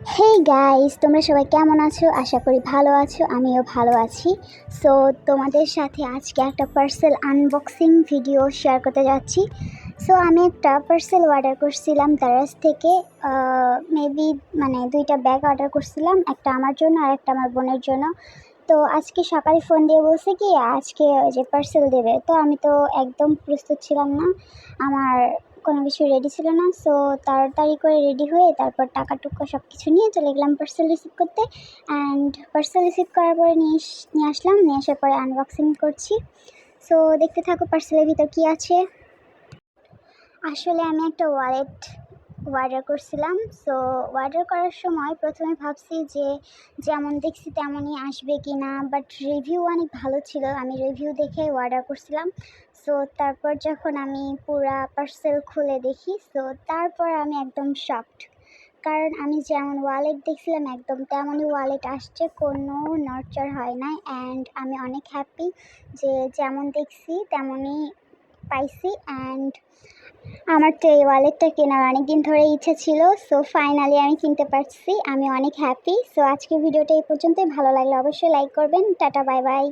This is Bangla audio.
হেই গাইস, তোমরা সবাই কেমন আছো? আশা করি ভালো আছো, আমিও ভালো আছি। সো তোমাদের সাথে আজকে একটা পার্সেল আনবক্সিং ভিডিও শেয়ার করতে যাচ্ছি। সো আমি একটা পার্সেল অর্ডার করছিলাম দারাজ থেকে। মেবি দুইটা ব্যাগ অর্ডার করছিলাম, একটা আমার জন্য আর একটা আমার বোনের জন্য। তো আজকে সকালে ফোন দিয়ে বলছে কি আজকে ওই যে পার্সেল দেবে। তো আমি তো একদম প্রস্তুত ছিলাম না, আমার কোনো কিছু রেডি ছিল না। সো তাড়াতাড়ি করে রেডি হয়ে তারপর টাকা টুকু সব কিছু নিয়ে চলে গেলাম পার্সেল রিসিভ করতে। অ্যান্ড পার্সেল রিসিভ করার পরে নিয়ে আসলাম, নিয়ে আসার পরে আনবক্সিং করছি। সো দেখতে থাকো পার্সেলের ভিতর কী আছে। আসলে আমি একটা ওয়ালেট অর্ডার করছিলাম। সো অর্ডার করার সময় প্রথমে ভাবছি যে যেমন দেখছি তেমনই আসবে কি না, বাট রিভিউ অনেক ভালো ছিল, আমি রিভিউ দেখে অর্ডার করছিলাম। সো তারপর যখন আমি পুরা পার্সেল খুলে দেখি, সো তারপর আমি একদম শকড, কারণ আমি যেমন ওয়ালেট দেখছিলাম একদম তেমনই ওয়ালেট আসছে, কোনো নড়চড় হয় না। অ্যান্ড আমি অনেক হ্যাপি যে যেমন দেখছি তেমনই পাইছি। অ্যান্ড আমার তো এই ওয়ালেটটা কেনার অনেক দিন ধরে ইচ্ছা ছিল। সো ফাইনালি আমি কিনতে পারছি, আমি অনেক হ্যাপি। সো আজকের ভিডিওটা এই পর্যন্তই। ভালো লাগলে অবশ্যই লাইক করবেন। Tata, bye bye.